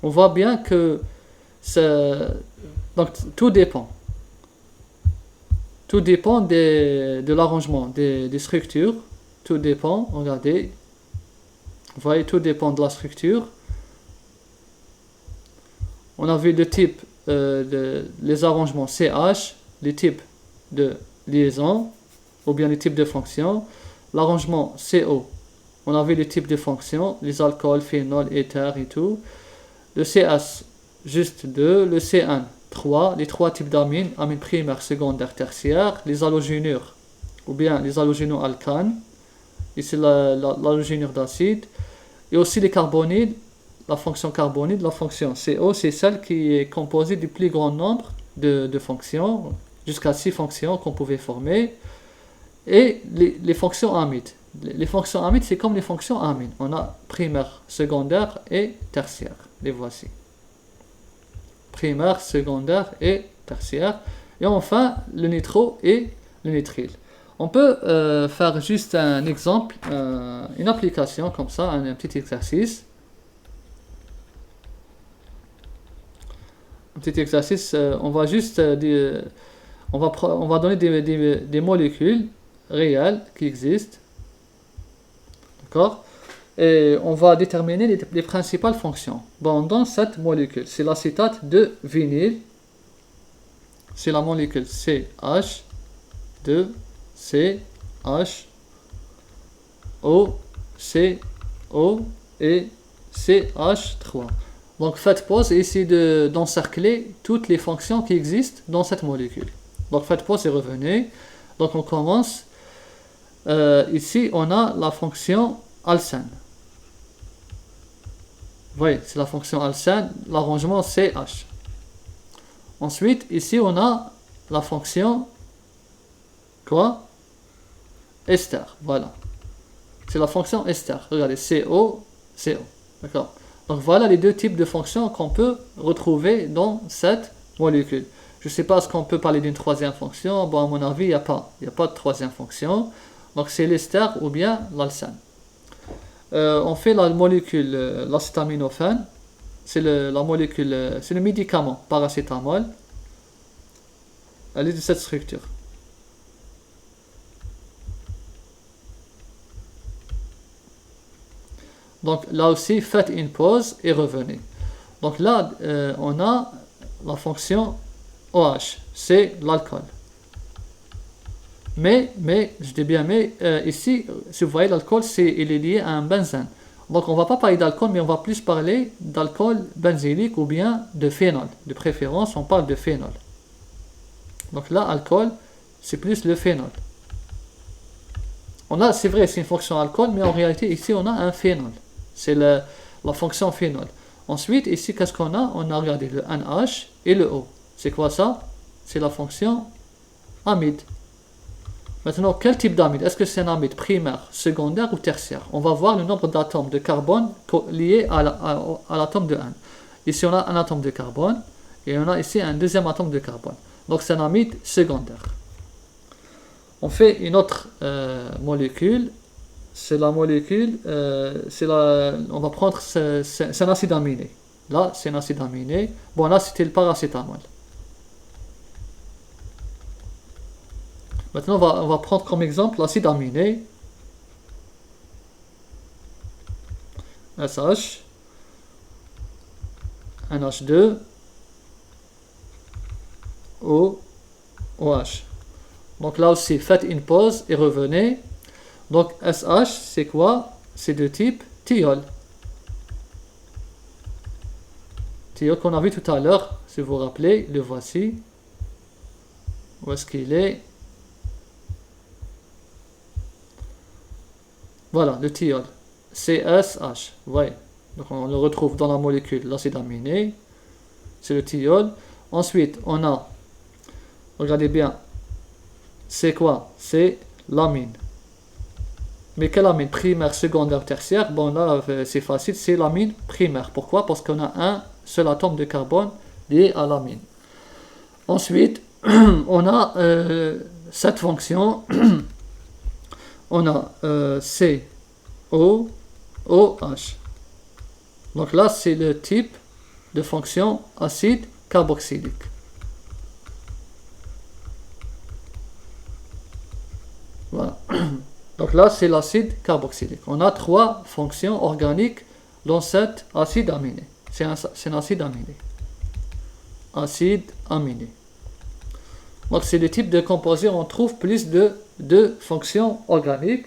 on voit bien que donc tout dépend. Tout dépend de l'arrangement des structures. Tout dépend, regardez. Vous voyez, tout dépend de la structure. On a vu le type, les arrangements CH, les types de liaison, ou bien les types de fonctions. L'arrangement CO, on a vu les types de fonctions, les alcools, phénols, éthers et tout. Le CS, juste 2. Le CN, 3. Les 3 types d'amines, amines primaires, secondaires, tertiaires. Les halogénures, ou bien les halogénoalcanes. Ici l'halogénure d'acide. Et aussi les carbonides, la fonction carbonide, la fonction CO, c'est celle qui est composée du plus grand nombre de fonctions, jusqu'à 6 fonctions qu'on pouvait former. Et les fonctions amides. Les fonctions amides, c'est comme les fonctions amines. On a primaire, secondaire et tertiaire. Les voici. Primaire, secondaire et tertiaire. Et enfin, le nitro et le nitrile. On peut faire juste un exemple, une application comme ça, un petit exercice. Un petit exercice, on va juste on va donner des molécules réelles qui existent. D'accord? Et on va déterminer les principales fonctions. Bon, dans cette molécule, c'est l'acétate de vinyle. C'est la molécule CH, 2, CH, O, CO et CH3. Donc faites pause et essayez d'encercler toutes les fonctions qui existent dans cette molécule. Donc faites pause et revenez. Donc on commence. Ici on a la fonction alcène. Vous voyez, c'est la fonction alcène, l'arrangement CH. Ensuite, ici on a la fonction quoi? Ester, voilà. C'est la fonction ester. Regardez, CO. D'accord? Donc voilà les deux types de fonctions qu'on peut retrouver dans cette molécule. Je ne sais pas, est-ce qu'on peut parler d'une troisième fonction? Bon, à mon avis, il n'y a pas de troisième fonction. Donc c'est l'ester ou bien l'alcène. On fait la molécule, l'acétaminophène. C'est la molécule, c'est le médicament paracétamol. Elle est de cette structure. Donc là aussi, faites une pause et revenez. Donc là, on a la fonction OH, c'est l'alcool. Mais, je dis bien mais, ici, si vous voyez l'alcool, il est lié à un benzène. Donc on ne va pas parler d'alcool, mais on va plus parler d'alcool benzylique ou bien de phénol. De préférence, on parle de phénol. Donc là, alcool, c'est plus le phénol. C'est vrai, c'est une fonction alcool, mais en réalité, ici, on a un phénol. C'est la fonction phénol. Ensuite, ici, qu'est-ce qu'on a? On a regardé le NH et le O. C'est quoi ça? C'est la fonction amide. Maintenant, quel type d'amide? Est-ce que c'est un amide primaire, secondaire ou tertiaire? On va voir le nombre d'atomes de carbone liés à l'atome de N. Ici, on a un atome de carbone et on a ici un deuxième atome de carbone. Donc, c'est un amide secondaire. On fait une autre molécule. C'est la molécule, on va prendre, c'est un acide aminé. Là, c'est un acide aminé. Bon, là, c'était le paracétamol. Maintenant, on va prendre comme exemple l'acide aminé. SH, NH2, OH. Donc là aussi, faites une pause et revenez. Donc SH, c'est quoi? C'est de type thiol. Thiol qu'on a vu tout à l'heure, si vous vous rappelez, le voici. Où est-ce qu'il est? Voilà, le thiol. CSH. Ouais. Donc on le retrouve dans la molécule, l'acide aminé. C'est le thiol. Ensuite, on a, regardez bien, c'est quoi? C'est l'amine. Mais quelle amine? Primaire, secondaire, tertiaire? Bon là, c'est facile, c'est l'amine primaire. Pourquoi? Parce qu'on a un seul atome de carbone lié à l'amine. Ensuite, on a cette fonction. On a COOH. Donc là, c'est le type de fonction acide carboxylique. Voilà. Donc là, c'est l'acide carboxylique. On a 3 fonctions organiques dans cet acide aminé. C'est un acide aminé. Acide aminé. Donc c'est le type de composé où on trouve plus de 2 fonctions organiques.